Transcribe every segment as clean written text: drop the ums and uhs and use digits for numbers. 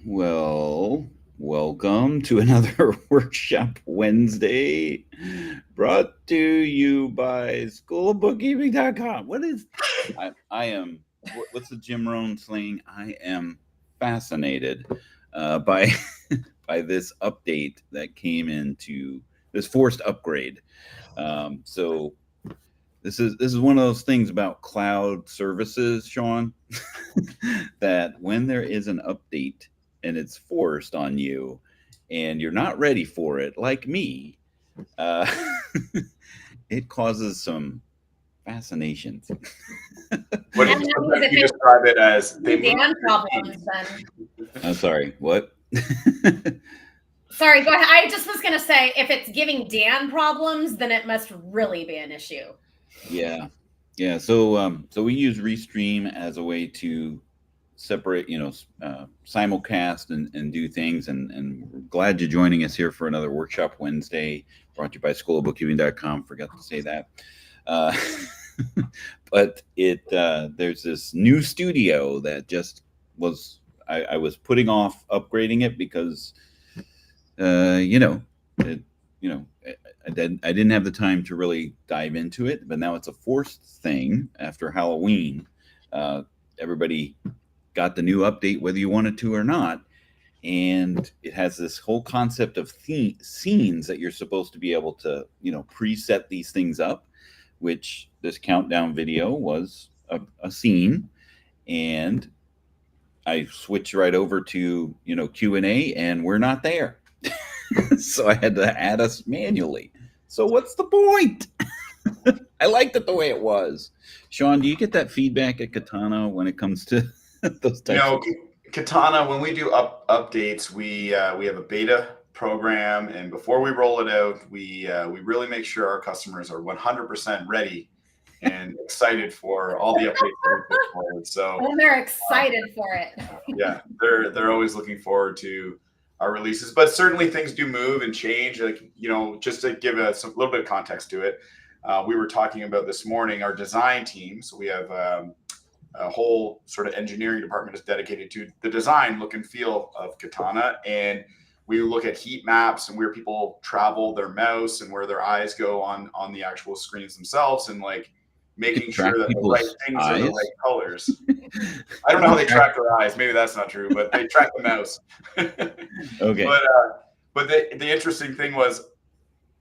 Well, welcome to another Workshop Wednesday brought to you by schoolofbookkeeping.com. What is I am what's the Jim Rohn slang? I am fascinated by by this update that came into this forced upgrade. So this is one of those things about cloud services, Shawn, that when there is an update and it's forced on you and you're not ready for it, like me, uh, it causes some fascinations. What did you describe it as? They Dan problems then. I'm sorry, what? Sorry, go ahead. I just was going to say, if it's giving Dan problems, then it must really be an issue. Yeah. So we use Restream as a way to separate, simulcast and do things. And we're glad you're joining us here for another Workshop Wednesday, brought to you by schoolofbookkeeping.com. Forgot to say that. But there's this new studio that just was. I was putting off upgrading it because, I didn't have the time to really dive into it, but now it's a forced thing after Halloween. Everybody got the new update, whether you wanted to or not. And it has this whole concept of scenes that you're supposed to be able to, preset these things up, which this countdown video was a scene. And I switched right over to, Q&A, and we're not there. So I had to add us manually. So what's the point? I liked it the way it was. Shawn, do you get that feedback at Katana when it comes to those types Katana, when we do updates, we have a beta program, and before we roll it out, we really make sure our customers are 100% ready and excited for all the updates that we put forward. So they're excited for it. Yeah, they're always looking forward to our releases, but certainly things do move and change. Like, just to give us a little bit of context to it, we were talking about this morning our design team. So we have a whole sort of engineering department is dedicated to the design look and feel of Katana, and we look at heat maps and where people travel their mouse and where their eyes go on the actual screens themselves, and like making sure that the right things are the right colors. I don't know how they track their eyes. Maybe that's not true, but they track the mouse. Okay. But the interesting thing was,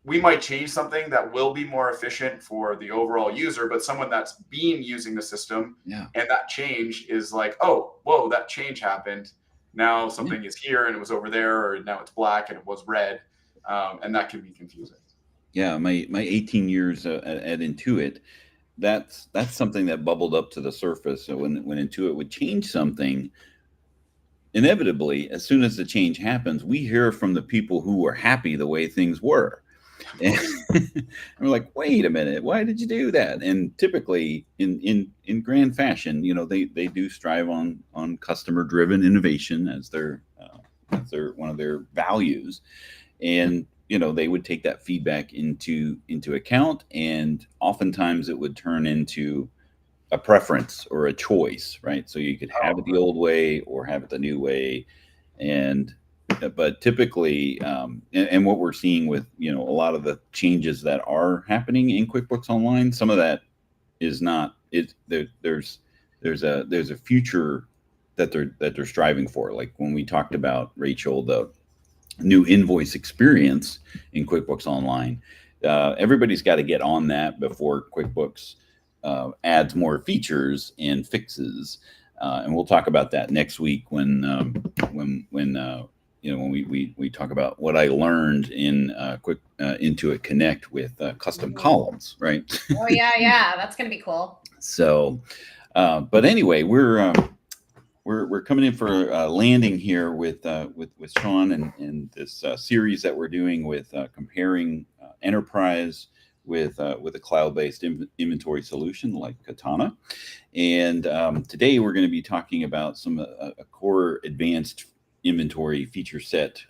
we might change something that will be more efficient for the overall user, but someone that's been using the system, and that change is like, oh, whoa, that change happened. Now something is here and it was over there, or now it's black and it was red, and that can be confusing. Yeah, my 18 years at Intuit, that's something that bubbled up to the surface. So when Intuit would change something, inevitably, as soon as the change happens, we hear from the people who were happy the way things were. And we're like, wait a minute, why did you do that? And typically in grand fashion, they do strive on customer driven innovation as their one of their values. And they would take that feedback into account, and oftentimes it would turn into a preference or a choice, right? So you could have it the old way or have it the new way. But typically, and what we're seeing with, a lot of the changes that are happening in QuickBooks Online, some of that is not, there's a future that they're striving for. Like when we talked about, Rachel, the new invoice experience in QuickBooks Online, everybody's got to get on that before QuickBooks adds more features and fixes. And we'll talk about that next week when we talk about what I learned in Intuit Connect with custom columns, right? Oh yeah, that's gonna be cool. So, but anyway, we're we're coming in for a landing here with Shawn and this series that we're doing with comparing enterprise with a cloud-based inventory solution like Katana. And today we're going to be talking about some a core advanced inventory feature set,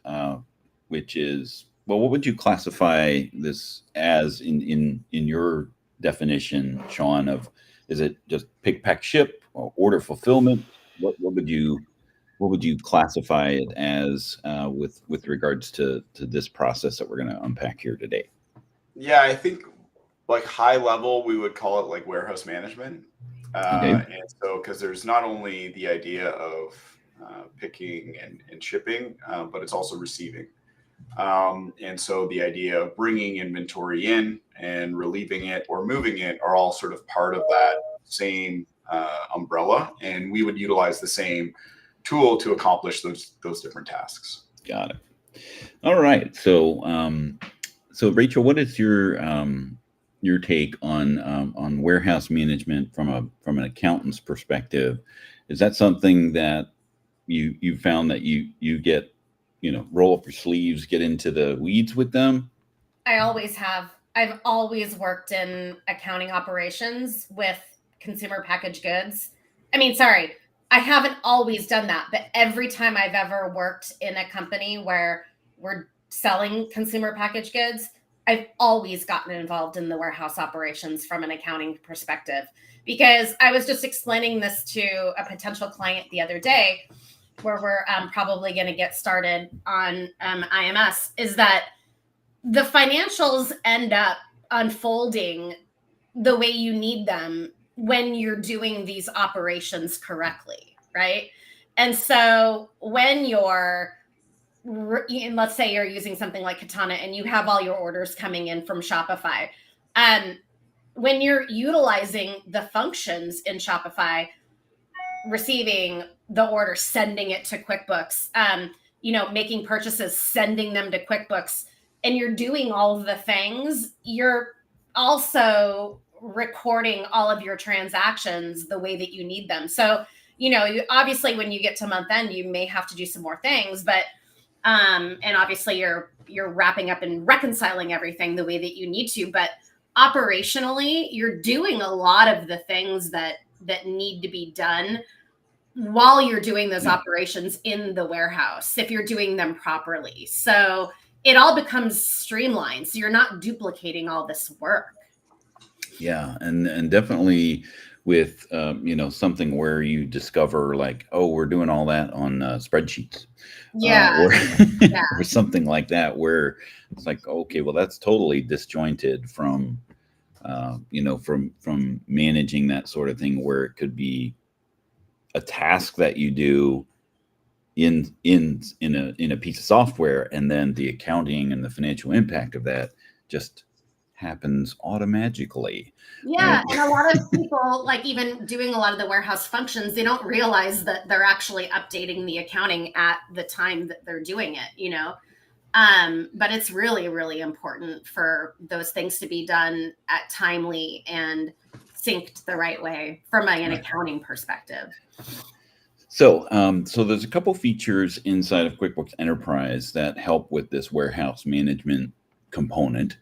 which is, well, what would you classify this as in your definition, Shawn? Of, is it just pick, pack, ship, or order fulfillment? What would you classify it as with regards to this process that we're going to unpack here today? Yeah, I think like high level, we would call it like warehouse management. Okay. And so, because there's not only the idea of picking and shipping, but it's also receiving. And so the idea of bringing inventory in and relieving it or moving it are all sort of part of that same umbrella. And we would utilize the same tool to accomplish those different tasks. Got it. All right. So, so Rachel, what is your take on warehouse management from an accountant's perspective? Is that something that you found that you get, roll up your sleeves, get into the weeds with them? I always have. I've always worked in accounting operations with consumer packaged goods. I mean, sorry, I haven't always done that, but every time I've ever worked in a company where we're selling consumer packaged goods, I've always gotten involved in the warehouse operations from an accounting perspective. Because I was just explaining this to a potential client the other day, where we're probably going to get started on IMS, is that the financials end up unfolding the way you need them when you're doing these operations correctly, right? And so when let's say you're using something like Katana and you have all your orders coming in from Shopify, when you're utilizing the functions in Shopify, receiving the order, sending it to QuickBooks, making purchases, sending them to QuickBooks, and you're doing all of the things, you're also recording all of your transactions the way that you need them. So, obviously when you get to month end, you may have to do some more things, but and obviously you're wrapping up and reconciling everything the way that you need to, but operationally you're doing a lot of the things that need to be done while you're doing those operations in the warehouse, if you're doing them properly. So it all becomes streamlined. So you're not duplicating all this work. Yeah. And definitely with, something where you discover like, oh, we're doing all that on spreadsheets. Yeah. Or something like that, where it's like, okay, well, that's totally disjointed from, from managing that sort of thing, where it could be a task that you do in a piece of software, and then the accounting and the financial impact of that just happens automatically. Yeah. Right? And a lot of people, like even doing a lot of the warehouse functions, they don't realize that they're actually updating the accounting at the time that they're doing it, but it's really, really important for those things to be done at timely and synced the right way from an accounting perspective. So, so there's a couple features inside of QuickBooks Enterprise that help with this warehouse management component.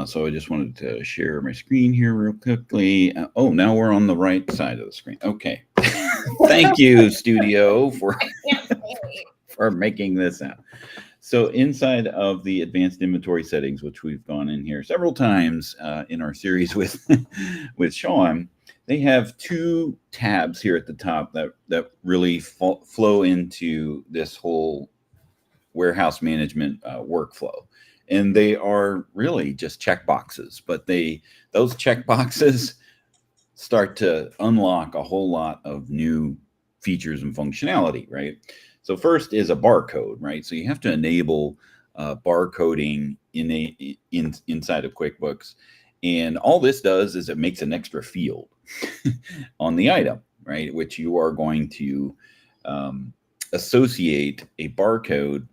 So I just wanted to share my screen here real quickly. Oh, now we're on the right side of the screen. Okay. Thank you, Studio, for making this out. So inside of the advanced inventory settings, which we've gone in here several times in our series with Shawn, they have two tabs here at the top that really flow into this whole warehouse management workflow. And they are really just check boxes, but those check boxes start to unlock a whole lot of new features and functionality, right? So first is a barcode, right? So you have to enable barcoding inside of QuickBooks. And all this does is it makes an extra field on the item, right? Which you are going to associate a barcode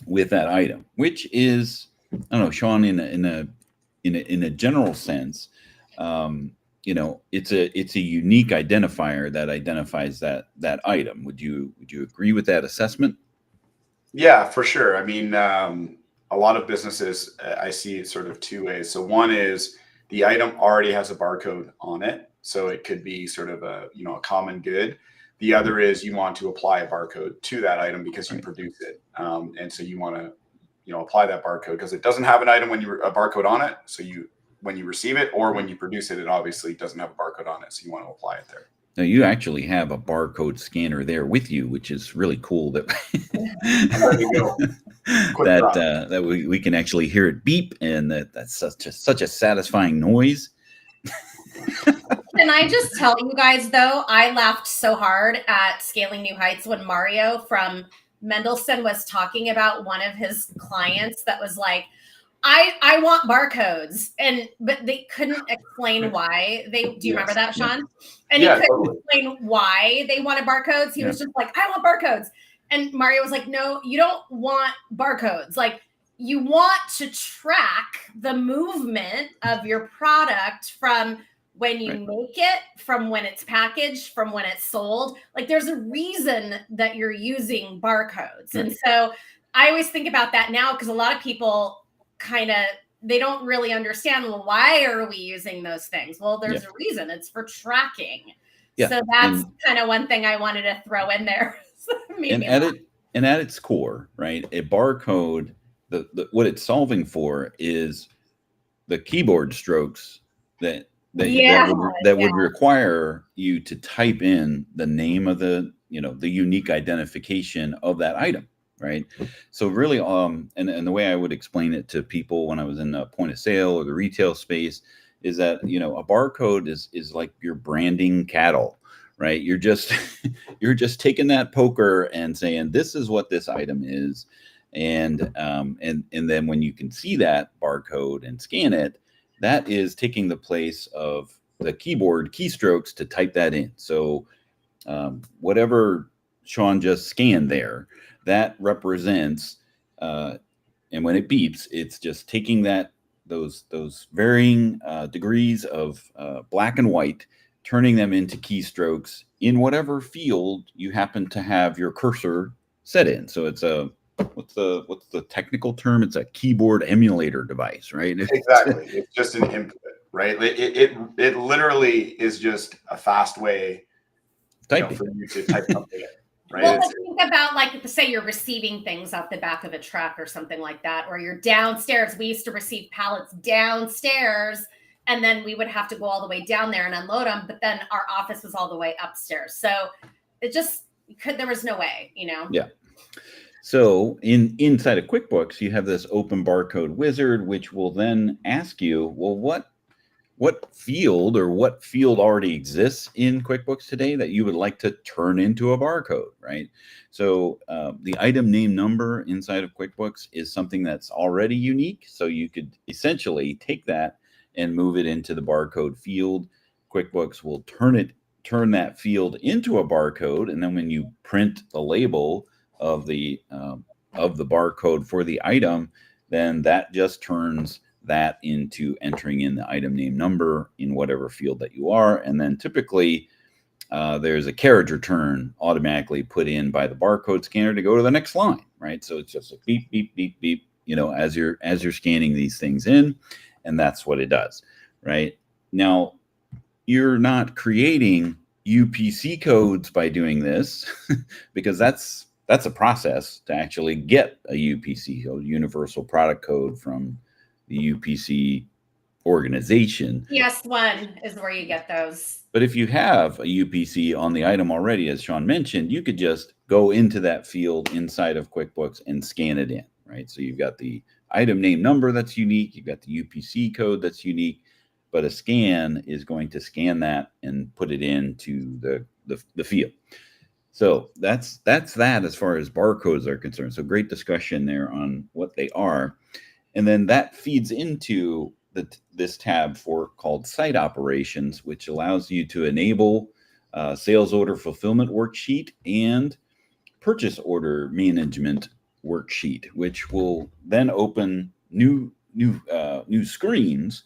with that item, which is, I don't know, Shawn, in a general sense, it's a unique identifier that identifies that item. Would you agree with that assessment? Yeah, for sure. I mean, a lot of businesses, I see it sort of two ways. So one is the item already has a barcode on it, so it could be sort of a common good. The other is you want to apply a barcode to that item because you Right. produce it, and so you want to apply that barcode because it doesn't have an item a barcode on it. So when you receive it or when you produce it, it obviously doesn't have a barcode on it. So you want to apply it there. Now you actually have a barcode scanner there with you, which is really cool. That There you go. Quick draw. that we can actually hear it beep, and that's such a satisfying noise. Can I just tell you guys, though, I laughed so hard at Scaling New Heights when Mario from Mendelssohn was talking about one of his clients that was like, I want barcodes, but they couldn't explain why. Do you remember that, Shawn? And Yeah, he couldn't totally. explain why they wanted barcodes. He was just like, I want barcodes. And Mario was like, no, you don't want barcodes. Like, you want to track the movement of your product from when you make it, from when it's packaged, from when it's sold. Like, there's a reason that you're using barcodes. And so I always think about that now because a lot of people they don't really understand, well, why are we using those things? Well, there's a reason. It's for tracking. Yeah. So that's kind of one thing I wanted to throw in there. And at its core, right, a barcode, what it's solving for is the keyboard strokes that would require you to type in the name of the unique identification of that item. Right. So really, and the way I would explain it to people when I was in the point of sale or the retail space is that, a barcode is like you're branding cattle, right? You're just taking that poker and saying, this is what this item is. And then when you can see that barcode and scan it, that is taking the place of the keyboard keystrokes to type that in. So whatever Shawn just scanned there, that represents, and when it beeps, it's just taking those varying degrees of black and white, turning them into keystrokes in whatever field you happen to have your cursor set in. So it's what's the technical term? It's a keyboard emulator device, right? Exactly. It's just an input, right? It literally is just a fast way for you to type something in. Right. Well, think about, like, say you're receiving things off the back of a truck or something like that, or you're downstairs. We used to receive pallets downstairs, and then we would have to go all the way down there and unload them. But then our office was all the way upstairs, so there was no way, Yeah. So inside of QuickBooks, you have this open barcode wizard, which will then ask you, well, what field already exists in QuickBooks today that you would like to turn into a barcode, right? So the item name number inside of QuickBooks is something that's already unique. So you could essentially take that and move it into the barcode field. QuickBooks will turn that field into a barcode. And then when you print the label of the barcode for the item, then that just turns that into entering in the item name number in whatever field that you are. And then typically there's a carriage return automatically put in by the barcode scanner to go to the next line, right? So it's just a beep, beep, beep, beep, as you're scanning these things in, and that's what it does, right? Now, you're not creating UPC codes by doing this because that's a process to actually get a UPC, a universal product code, from the UPC organization. PS1 is where you get those. But if you have a UPC on the item already, as Shawn mentioned, you could just go into that field inside of QuickBooks and scan it in, right? So you've got the item name number that's unique, you've got the UPC code that's unique, but a scan is going to scan that and put it into the field. So that's that as far as barcodes are concerned. So great discussion there on what they are. And then that feeds into this tab called Site Operations, which allows you to enable sales order fulfillment worksheet and purchase order management worksheet, which will then open new screens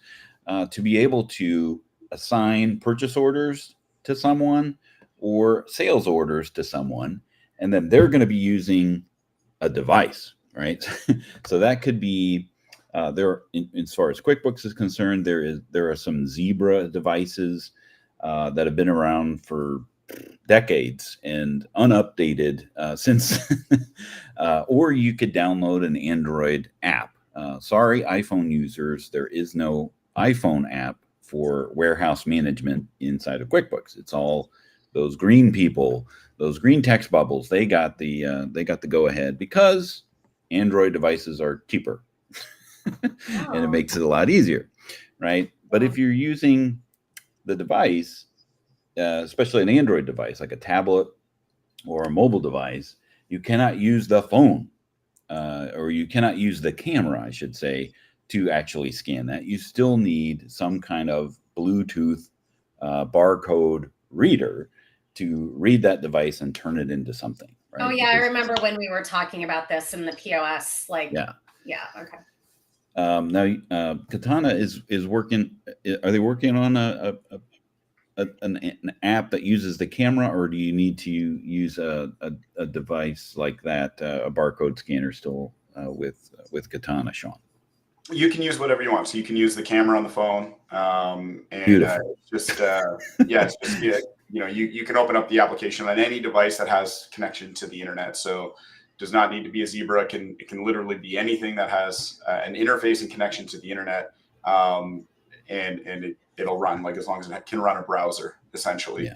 to be able to assign purchase orders to someone or sales orders to someone, and then they're going to be using a device, right? So that could be as far as QuickBooks is concerned, there are some Zebra devices that have been around for decades and unupdated since, or you could download an Android app. Sorry, iPhone users, there is no iPhone app for warehouse management inside of QuickBooks. It's all those green people, those green text bubbles. They got the go ahead because Android devices are cheaper, and it makes it a lot easier, right? But if you're using the device, especially an Android device like a tablet or a mobile device, you cannot use the phone or you cannot use the camera, I should say, to actually scan that. You still need some kind of Bluetooth barcode reader to read that device and turn it into something. Right? Oh yeah, I remember when we were talking about this in the POS. Like, yeah, okay. Now, Katana is working. Are they working on an app that uses the camera, or do you need to use a device like that, a barcode scanner still with Katana, Shawn? You can use whatever you want. So you can use the camera on the phone, and you can open up the application on any device that has connection to the internet. So it does not need to be a Zebra. It can literally be anything that has an interface and connection to the internet, and it'll run, like, as long as it can run a browser, essentially. Yeah.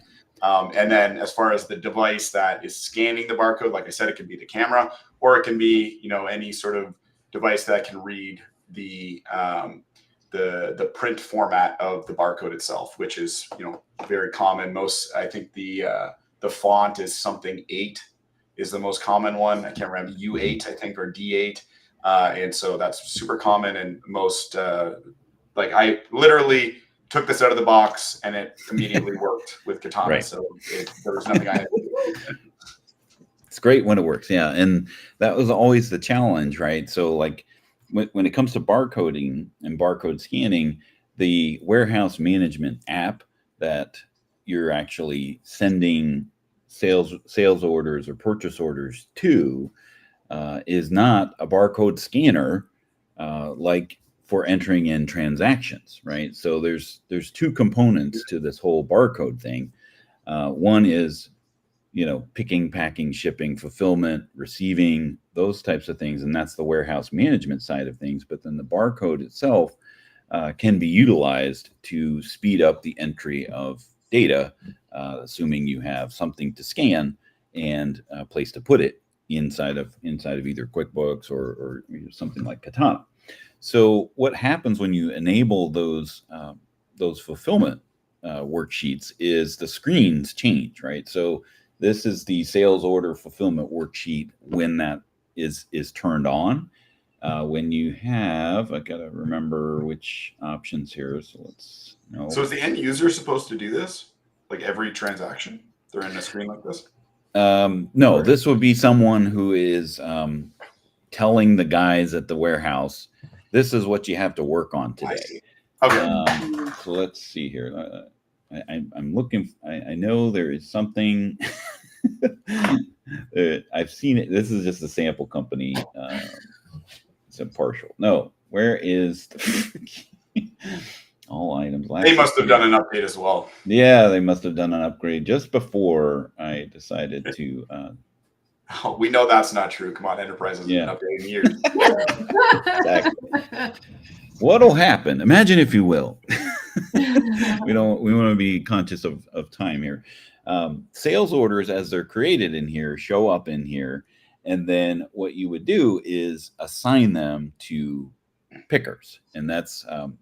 And then as far as the device that is scanning the barcode, like I said, it can be the camera, or it can be, any sort of device that can read the print format of the barcode itself, which is, very common. I think the font is something 8 is the most common one. I can't remember, U8, I think, or D8. And so that's super common, and most, I literally took this out of the box and it immediately worked with Katana. Right. So there was nothing I had to do. It's great when it works. Yeah. And that was always the challenge, right? So like when it comes to barcoding and barcode scanning, the warehouse management app that you're actually sending sales orders or purchase orders to is not a barcode scanner like for entering in transactions, right? So there's two components to this whole barcode thing. One is, picking, packing, shipping, fulfillment, receiving, those types of things, and that's the warehouse management side of things. But then the barcode itself can be utilized to speed up the entry of data, assuming you have something to scan and a place to put it inside of either QuickBooks or something like Katana. So what happens when you enable those fulfillment worksheets is the screens change, right? So this is the sales order fulfillment worksheet when that is turned on. When you have, I gotta remember which options here. So let's know. So is the end user supposed to do this? Like every transaction, they're in a screen like this? No, this would be someone who is telling the guys at the warehouse, this is what you have to work on today. Okay. So let's see here. I'm looking. I know there is something. I've seen it. This is just a sample company. It's impartial. No, where is all items? They must have done an update as well. Yeah, they must have done an upgrade just before I decided to. Oh, we know that's not true. Come on, Enterprise hasn't been updated in years. Exactly. What'll happen? Imagine, if you will. We want to be conscious of time here. Sales orders, as they're created in here, show up in here, and then what you would do is assign them to pickers, and that's a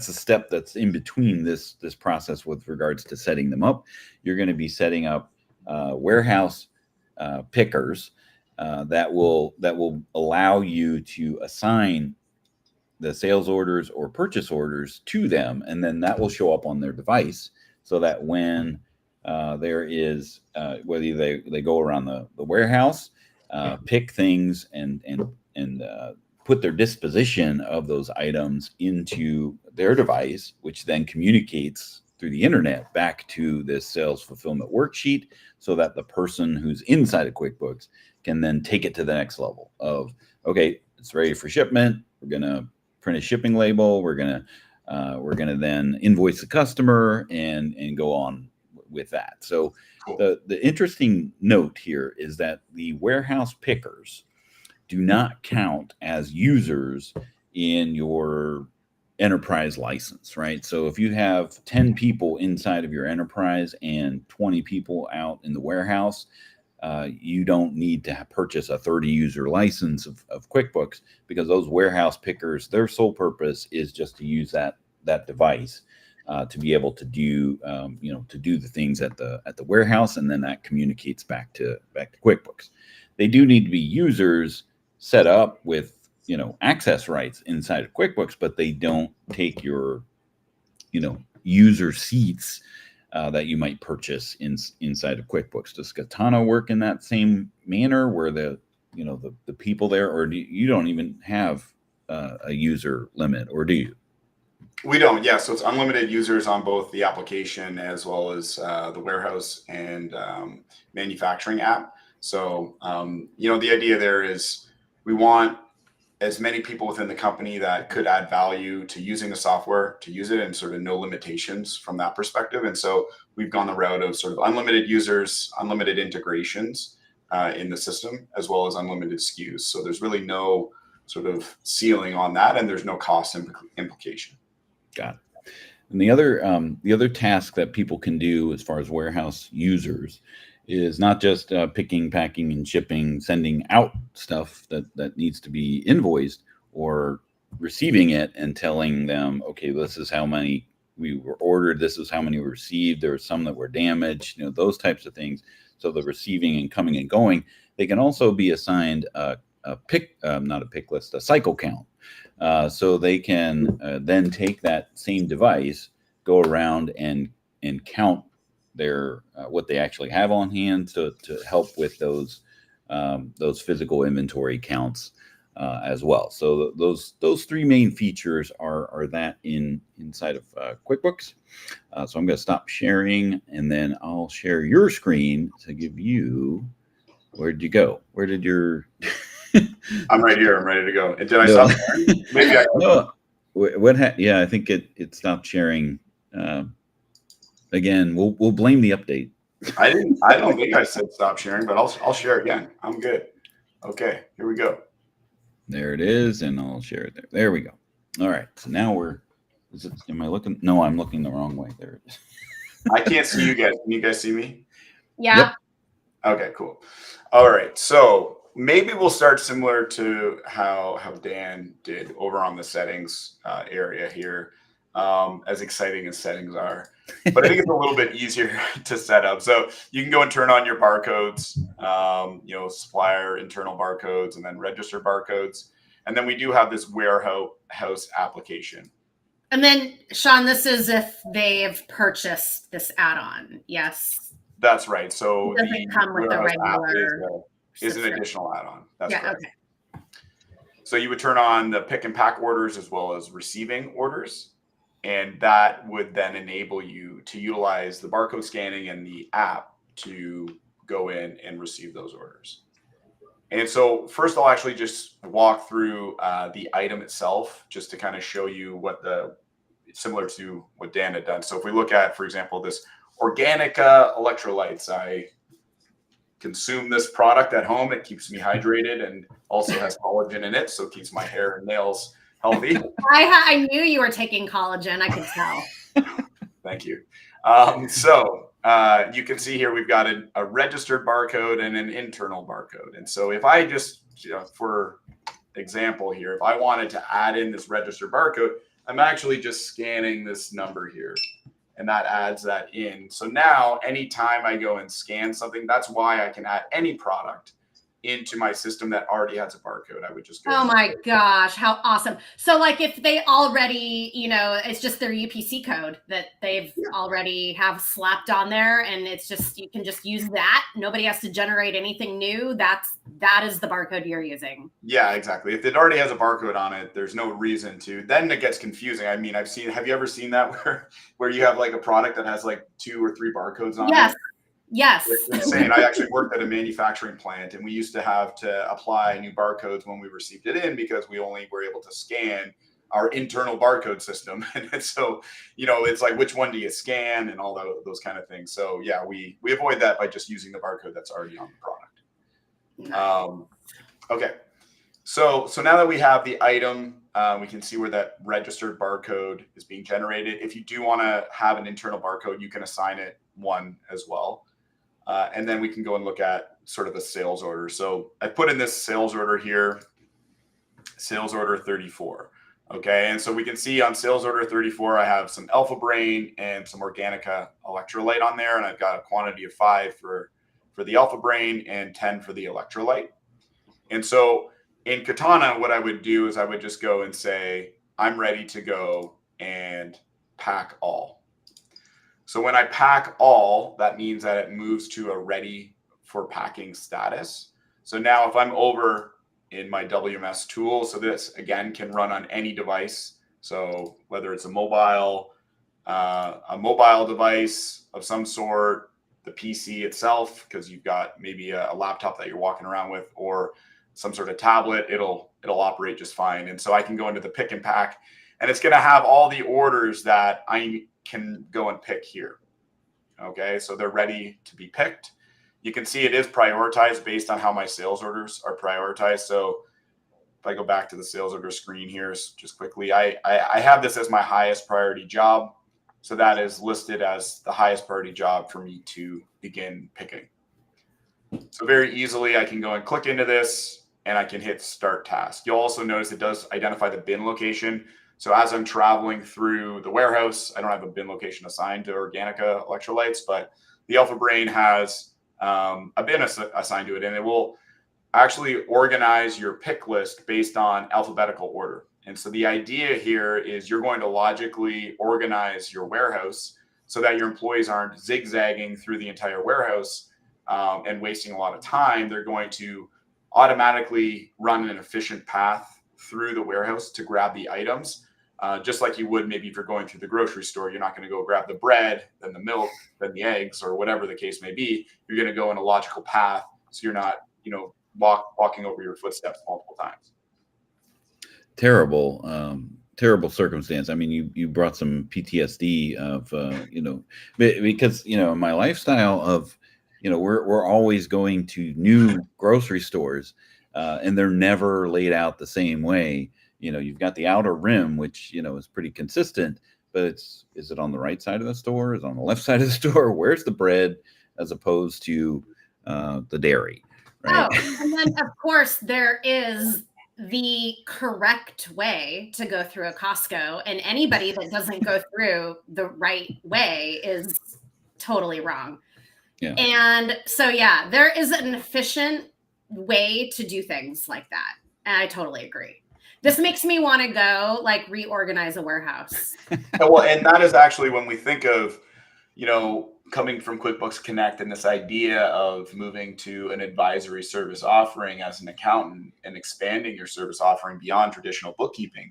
step that's in between this process with regards to setting them up. You're going to be setting up warehouse pickers that will allow you to assign the sales orders or purchase orders to them, and then that will show up on their device, so that when there is whether they go around the warehouse, pick things and put their disposition of those items into their device, which then communicates the internet back to this sales fulfillment worksheet, so that the person who's inside of QuickBooks can then take it to the next level of, okay, it's ready for shipment. We're going to print a shipping label. We're going to then invoice the customer and go on with that. So Cool. the interesting note here is that the warehouse pickers do not count as users in your enterprise license, right? So if you have 10 people inside of your enterprise and 20 people out in the warehouse, you don't need to purchase a 30 user license of QuickBooks, because those warehouse pickers, their sole purpose is just to use that device to be able to do to do the things at the warehouse, and then that communicates back to QuickBooks. They do need to be users set up with access rights inside of QuickBooks, but they don't take your user seats that you might purchase inside of QuickBooks. Does Katana work in that same manner, where the people there, or you don't even have a user limit, or do you? We don't. Yeah, so it's unlimited users on both the application as well as the warehouse and manufacturing app. So the idea there is we want as many people within the company that could add value to using the software to use it, and sort of no limitations from that perspective. And so we've gone the route of sort of unlimited users, unlimited integrations in the system, as well as unlimited SKUs. So there's really no sort of ceiling on that, and there's no cost implication. Got it. And the other task that people can do as far as warehouse users is not just picking, packing, and shipping, sending out stuff that needs to be invoiced, or receiving it and telling them, okay, this is how many we were ordered, this is how many we received, there were some that were damaged, those types of things. So the receiving and coming and going, they can also be assigned a cycle count. So they can then take that same device, go around and count their what they actually have on hand to help with those physical inventory counts as well. So those three main features are that inside of QuickBooks. So I'm going to stop sharing, and then I'll share your screen to give you. Where'd you go? Where did your I'm right here. I'm ready to go. And did I stop sharing? Maybe I. No. Yeah, I think it stopped sharing. Again, we'll blame the update. I don't think I said stop sharing, but I'll share again. I'm good. Okay, here we go. There it is, and I'll share it there. There we go. All right. So now am I looking? No, I'm looking the wrong way. There it is. I can't see you guys. Can you guys see me? Yeah. Yep. Okay, cool. All right. So maybe we'll start similar to how Dan did over on the settings area here. As exciting as settings are, but I think it's a little bit easier to set up. So you can go and turn on your barcodes, supplier internal barcodes, and then register barcodes. And then we do have this warehouse application. And then, Shawn, this is if they've purchased this add-on. Yes. That's right. So it doesn't come with the regular. Is an additional add-on. That's correct. Okay. So you would turn on the pick and pack orders as well as receiving orders. And that would then enable you to utilize the barcode scanning and the app to go in and receive those orders. And so first I'll actually just walk through the item itself, just to kind of show you similar to what Dan had done. So if we look at, for example, this organic electrolytes, I consume this product at home. It keeps me hydrated and also has collagen in it, so it keeps my hair and nails healthy. I knew you were taking collagen. I could tell. Thank you. So you can see here we've got a registered barcode and an internal barcode. And so if I just, for example here, if I wanted to add in this registered barcode, I'm actually just scanning this number here, and that adds that in. So now anytime I go and scan something, that's why I can add any product into my system that already has a barcode. I would just go. Oh my gosh, how awesome. So like if they already, it's just their UPC code that they've already have slapped on there, and it's just, you can just use that. Nobody has to generate anything new. That is the barcode you're using. Yeah, exactly. If it already has a barcode on it, there's no reason to. Then it gets confusing. I mean, have you ever seen that where you have like a product that has like 2 or 3 barcodes on it? Yes. It's insane. I actually worked at a manufacturing plant, and we used to have to apply new barcodes when we received it in, because we only were able to scan our internal barcode system. And so, it's like, which one do you scan and all those kind of things. So yeah, we avoid that by just using the barcode that's already on the product. Okay. So now that we have the item, we can see where that registered barcode is being generated. If you do want to have an internal barcode, you can assign it one as well. And then we can go and look at sort of the sales order. So I put in this sales order here, sales order 34. Okay. And so we can see on sales order 34, I have some Alpha Brain and some Organica electrolyte on there. And I've got a quantity of 5 for the Alpha Brain and 10 for the electrolyte. And so in Katana, what I would do is I would just go and say, I'm ready to go and pack all. So when I pack all, that means that it moves to a ready for packing status. So now if I'm over in my WMS tool, so this again can run on any device. So whether it's a mobile device of some sort, the PC itself, because you've got maybe a laptop that you're walking around with, or some sort of tablet, it'll operate just fine. And so I can go into the pick and pack, and it's going to have all the orders that I can go and pick here. Okay, so they're ready to be picked. You can see it is prioritized based on how my sales orders are prioritized. So if I go back to the sales order screen here, just quickly, I have this as my highest priority job. So that is listed as the highest priority job for me to begin picking. So very easily, I can go and click into this, and I can hit start task. You'll also notice it does identify the bin location. So as I'm traveling through the warehouse, I don't have a bin location assigned to Organica electrolytes, but the Alpha Brain has a bin assigned to it, and it will actually organize your pick list based on alphabetical order. And so the idea here is you're going to logically organize your warehouse so that your employees aren't zigzagging through the entire warehouse and wasting a lot of time. They're going to automatically run an efficient path through the warehouse to grab the items. Just like you would maybe if you're going through the grocery store. You're not going to go grab the bread, then the milk, then the eggs, or whatever the case may be. You're going to go in a logical path, so you're not, walking over your footsteps multiple times. Terrible circumstance. I mean, you brought some PTSD of, because, my lifestyle of, we're always going to new grocery stores, and they're never laid out the same way. You've got the outer rim, which, is pretty consistent, but is it on the right side of the store? Is it on the left side of the store? Where's the bread as opposed to the dairy? Right? Oh, and then of course there is the correct way to go through a Costco, and anybody that doesn't go through the right way is totally wrong. Yeah. And so, yeah, there is an efficient way to do things like that. And I totally agree. This makes me want to go reorganize a warehouse. Well, and that is actually when we think of, coming from QuickBooks Connect and this idea of moving to an advisory service offering as an accountant and expanding your service offering beyond traditional bookkeeping.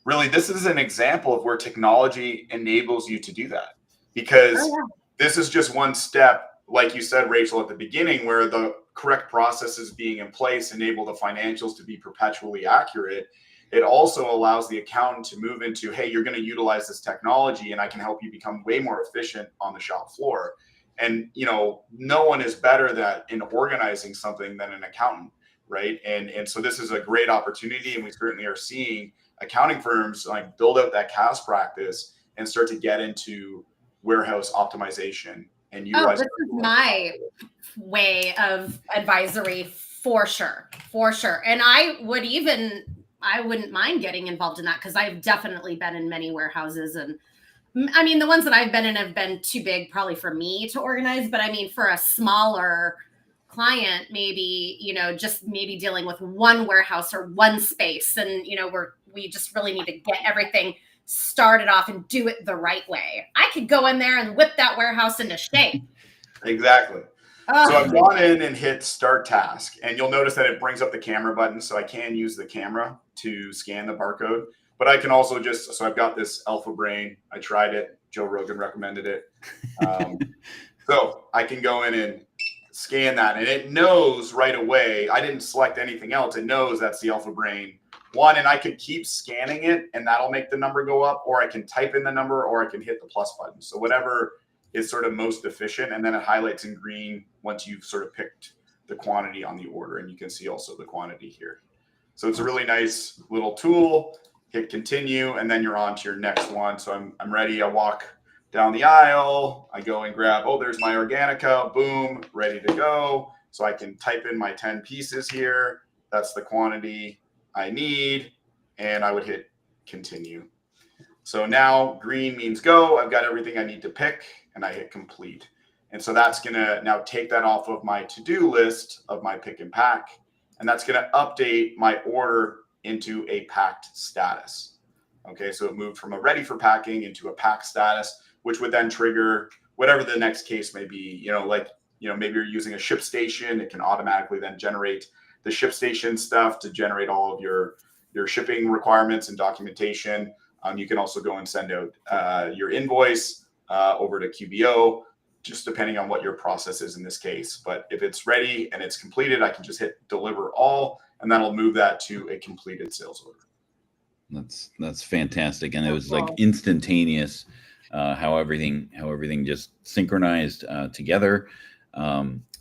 Really, this is an example of where technology enables you to do that, because this is just one step, like you said, Rachel, at the beginning, where the correct processes being in place enable the financials to be perpetually accurate. It also allows the accountant to move into, hey, you're going to utilize this technology, and I can help you become way more efficient on the shop floor. And, no one is better in organizing something than an accountant, right? And so this is a great opportunity, and we certainly are seeing accounting firms build out that CAS practice and start to get into warehouse optimization and utilize. This is my way of advisory for sure. And I wouldn't mind getting involved in that, because I've definitely been in many warehouses, and I mean, the ones that I've been in have been too big probably for me to organize, but I mean, for a smaller client maybe, just maybe dealing with one warehouse or one space, and we just really need to get everything started off and do it the right way. I could go in there and whip that warehouse into shape. Exactly. Ugh. So I've gone in and hit start task, and you'll notice that it brings up the camera button. So I can use the camera to scan the barcode, but I can also so I've got this Alpha Brain. I tried it. Joe Rogan recommended it. So I can go in and scan that, and it knows right away. I didn't select anything else. It knows that's the Alpha Brain one, and I could keep scanning it, and that'll make the number go up, or I can type in the number, or I can hit the plus button. So whatever is sort of most efficient, and then it highlights in green once you've sort of picked the quantity on the order, and you can see also the quantity here. So it's a really nice little tool. Hit continue, and then you're on to your next one. So I'm ready. I walk down the aisle. I go and grab, there's my Organica. Boom, ready to go. So I can type in my 10 pieces here. That's the quantity I need, and I would hit continue. So now green means go. I've got everything I need to pick, and I hit complete. And so that's going to now take that off of my to-do list of my pick and pack, and that's going to update my order into a packed status. Okay, so it moved from a ready for packing into a packed status, which would then trigger whatever the next case may be. Maybe you're using a ship station. It can automatically then generate the ship station stuff to generate all of your shipping requirements and documentation. You can also go and send out your invoice over to QBO, just depending on what your process is in this case. But if it's ready and it's completed, I can just hit deliver all, and that'll move that to a completed sales order. That's fantastic, and it was like instantaneous how everything just synchronized together.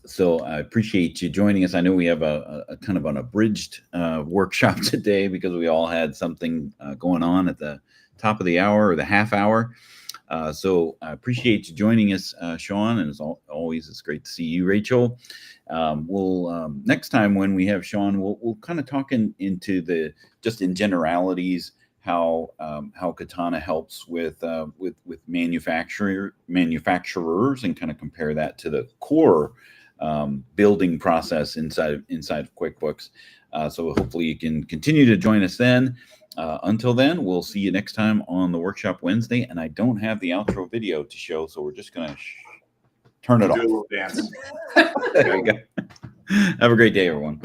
So I appreciate you joining us. I know we have a kind of an abridged workshop today because we all had something going on at the top of the hour or the half hour. So I appreciate you joining us, Shawn, and as always, it's great to see you, Rachel. We'll next time when we have Shawn, we'll kind of talk into just in generalities how Katana helps with manufacturers and kind of compare that to the core building process inside of QuickBooks. So hopefully you can continue to join us then. Until then, we'll see you next time on the Workshop Wednesday. And I don't have the outro video to show, so we're just going to turn it off. Do a little dance. There you go. Have a great day, everyone.